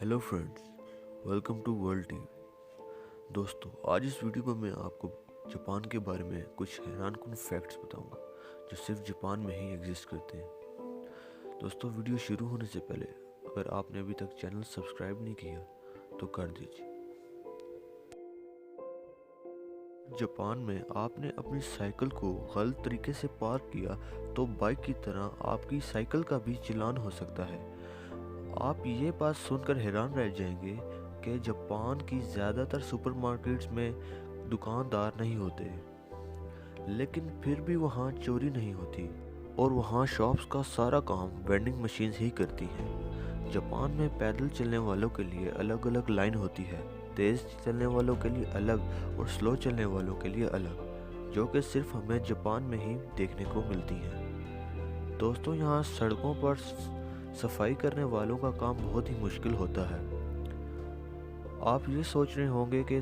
Hello friends, welcome to world TV. दोस्तों, आज इस वीडियो में मैं आपको जापान के बारे में कुछ हैरानकुन फैक्ट्स बताऊंगा जो सिर्फ जापान में ही एग्जिस्ट करते हैं। दोस्तों, वीडियो शुरू होने से पहले अगर आपने अभी तक चैनल सब्सक्राइब नहीं किया तो कर दीजिए। जापान में आपने अपनी साइकिल को गलत तरीके से पार्क किया तो बाइक की तरह आपकी साइकिल का भी चालान हो सकता है। आप ये बात सुनकर हैरान रह जाएंगे कि जापान की ज़्यादातर सुपरमार्केट्स में दुकानदार नहीं होते, लेकिन फिर भी वहाँ चोरी नहीं होती और वहाँ शॉप्स का सारा काम वेंडिंग मशीन्स ही करती हैं। जापान में पैदल चलने वालों के लिए अलग अलग लाइन होती है, तेज़ चलने वालों के लिए अलग और स्लो चलने वालों के लिए अलग, जो कि सिर्फ हमें जापान में ही देखने को मिलती हैं। दोस्तों, यहाँ सड़कों पर सफाई करने वालों का काम बहुत ही मुश्किल होता है। आप ये सोच रहे होंगे कि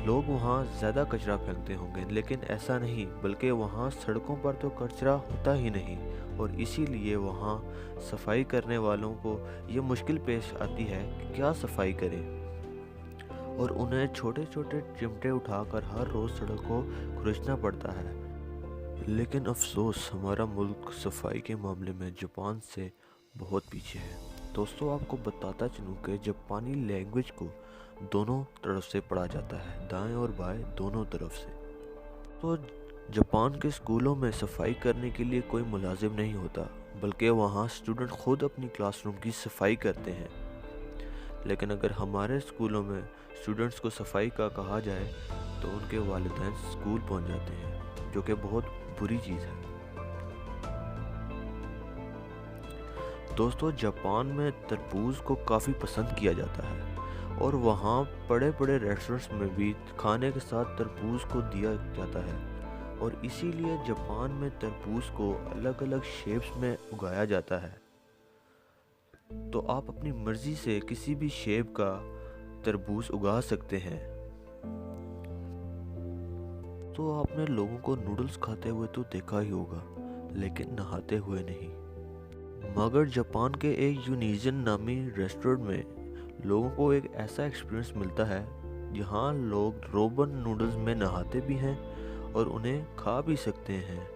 लोग वहाँ ज़्यादा कचरा फेंकते होंगे, लेकिन ऐसा नहीं, बल्कि वहाँ सड़कों पर तो कचरा होता ही नहीं और इसीलिए वहाँ सफाई करने वालों को ये मुश्किल पेश आती है कि क्या सफाई करें और उन्हें छोटे छोटे चिमटे उठाकर हर रोज़ सड़क को खुरचना पड़ता है। लेकिन अफसोस, हमारा मुल्क सफाई के मामले में जापान से बहुत पीछे है। दोस्तों, आपको बताता चलूँ कि जापानी लैंग्वेज को दोनों तरफ से पढ़ा जाता है, दाएं और बाएं दोनों तरफ से। तो जापान के स्कूलों में सफाई करने के लिए कोई मुलाजिम नहीं होता, बल्कि वहाँ स्टूडेंट खुद अपनी क्लासरूम की सफाई करते हैं। लेकिन अगर हमारे स्कूलों में स्टूडेंट्स को सफाई का कहा जाए तो उनके वालिदैन स्कूल पहुँच जाते हैं, जो कि बहुत बुरी चीज़ है। दोस्तों, जापान में तरबूज को काफ़ी पसंद किया जाता है और वहाँ बड़े बड़े रेस्टोरेंट्स में भी खाने के साथ तरबूज को दिया जाता है और इसीलिए जापान में तरबूज को अलग अलग शेप्स में उगाया जाता है। तो आप अपनी मर्जी से किसी भी शेप का तरबूज उगा सकते हैं। तो आपने लोगों को नूडल्स खाते हुए तो देखा ही होगा, लेकिन नहाते हुए नहीं। मगर जापान के एक यूनिजन नामी रेस्टोरेंट में लोगों को एक ऐसा एक्सपीरियंस मिलता है जहां लोग रोबन नूडल्स में नहाते भी हैं और उन्हें खा भी सकते हैं।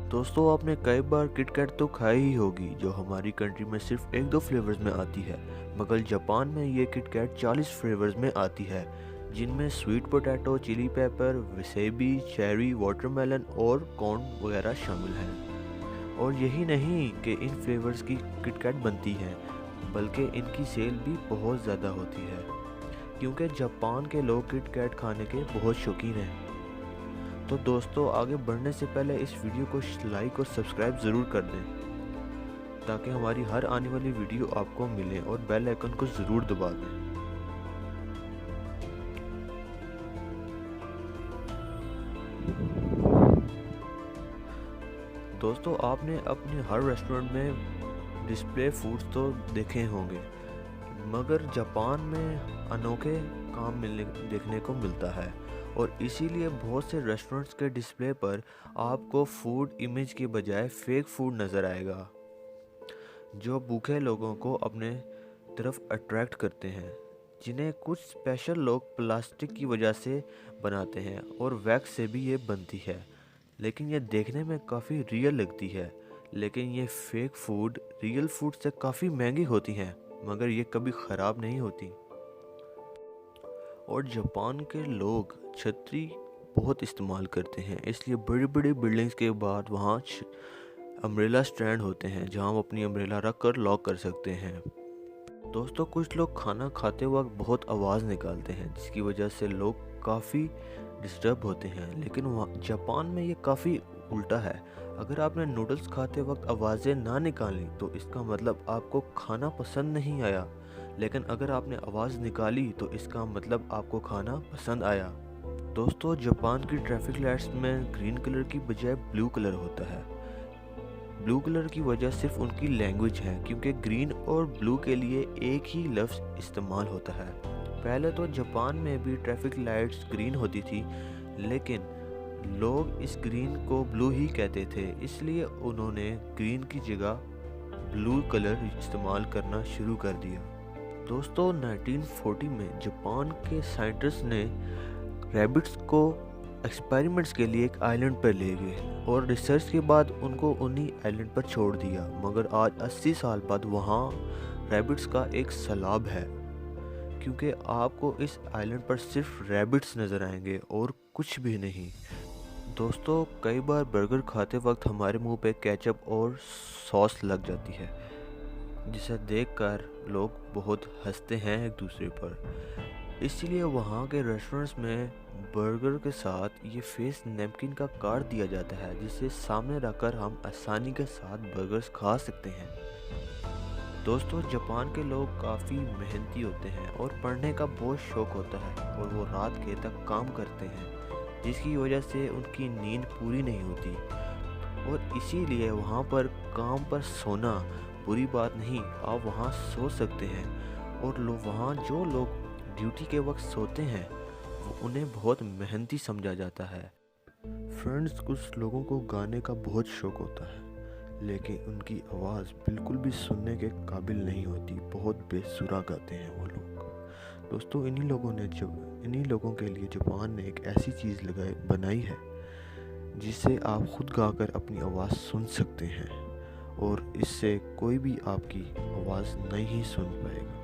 दोस्तों, आपने कई बार किटकैट तो खाई ही होगी, जो हमारी कंट्री में सिर्फ 1-2 फ्लेवर्स में आती है, मगर जापान में ये किटकैट 40 फ्लेवर्स में आती है, जिनमें sweet potato, chili pepper, wasabi, cherry, watermelon और कॉर्न वगैरह शामिल हैं। और यही नहीं कि इन फ्लेवर्स की किटकैट बनती है, बल्कि इनकी सेल भी बहुत ज़्यादा होती है, क्योंकि जापान के लोग किटकैट खाने के बहुत शौकीन हैं। तो दोस्तों, आगे बढ़ने से पहले इस वीडियो को लाइक और सब्सक्राइब ज़रूर कर दें, ताकि हमारी हर आने वाली वीडियो आपको मिले, और बेल आइकन को ज़रूर दबा दें। दोस्तों, आपने अपने हर रेस्टोरेंट में डिस्प्ले फूड्स तो देखे होंगे, मगर जापान में अनोखे काम देखने को मिलता है और इसीलिए बहुत से रेस्टोरेंट्स के डिस्प्ले पर आपको फूड इमेज के बजाय फेक फूड नज़र आएगा, जो भूखे लोगों को अपने तरफ अट्रैक्ट करते हैं, जिन्हें कुछ स्पेशल लोग प्लास्टिक की वजह से बनाते हैं और वैक्स से भी ये बनती है, लेकिन ये देखने में काफ़ी रियल लगती है। लेकिन ये फेक फूड रियल फूड से काफ़ी महंगी होती हैं, मगर ये कभी ख़राब नहीं होती। और जापान के लोग छतरी बहुत इस्तेमाल करते हैं, इसलिए बड़ी बड़ी बिल्डिंग्स के बाद वहाँ अम्ब्रेला स्टैंड होते हैं, जहाँ हम अपनी अम्ब्रेला रख कर लॉक कर सकते हैं। दोस्तों, कुछ लोग खाना खाते वक्त बहुत आवाज़ निकालते हैं, जिसकी वजह से लोग काफ़ी डिस्टर्ब होते हैं, लेकिन वहाँ जापान में ये काफ़ी उल्टा है। अगर आपने नूडल्स खाते वक्त आवाज़ें ना निकाली तो इसका मतलब आपको खाना पसंद नहीं आया, लेकिन अगर आपने आवाज़ निकाली तो इसका मतलब आपको खाना पसंद आया। दोस्तों, जापान की ट्रैफिक लाइट्स में ग्रीन कलर की बजाय ब्लू कलर होता है। ब्लू कलर की वजह सिर्फ उनकी लैंग्वेज है, क्योंकि ग्रीन और ब्लू के लिए एक ही लफ्ज़ इस्तेमाल होता है। पहले तो जापान में भी ट्रैफिक लाइट्स ग्रीन होती थी, लेकिन लोग इस ग्रीन को ब्लू ही कहते थे, इसलिए उन्होंने ग्रीन की जगह ब्लू कलर इस्तेमाल करना शुरू कर दिया। दोस्तों 1940 में जापान के साइंटिस्ट ने रैबिट्स को एक्सपेरिमेंट्स के लिए एक आइलैंड पर ले गए और रिसर्च के बाद उनको उन्हीं आइलैंड पर छोड़ दिया। मगर आज 80 साल बाद वहाँ रैबिट्स का एक सैलाब है, क्योंकि आपको इस आइलैंड पर सिर्फ रैबिट्स नज़र आएंगे और कुछ भी नहीं। दोस्तों कई बार बर्गर खाते वक्त हमारे मुंह पे केचप और सॉस लग जाती है, जिसे देखकर लोग बहुत हंसते हैं एक दूसरे पर। इसलिए वहाँ के रेस्टोरेंट्स में बर्गर के साथ ये फेस नैपकिन का कार्ड दिया जाता है, जिसे सामने रखकर हम आसानी के साथ बर्गर्स खा सकते हैं। दोस्तों जापान के लोग काफ़ी मेहनती होते हैं और पढ़ने का बहुत शौक होता है और वो रात के तक काम करते हैं, जिसकी वजह से उनकी नींद पूरी नहीं होती और इसीलिए वहाँ पर काम पर सोना बुरी बात नहीं, आप वहाँ सो सकते हैं। और वहाँ जो लोग ड्यूटी के वक्त सोते हैं उन्हें बहुत मेहनती समझा जाता है। फ्रेंड्स कुछ लोगों को गाने का बहुत शौक होता है, लेकिन उनकी आवाज़ बिल्कुल भी सुनने के काबिल नहीं होती, बहुत बेसुरा गाते हैं वो लोग। दोस्तों इन्हीं लोगों के लिए जापान ने एक ऐसी चीज़ बनाई है जिससे आप खुद गाकर अपनी आवाज़ सुन सकते हैं और इससे कोई भी आपकी आवाज़ नहीं सुन पाएगा।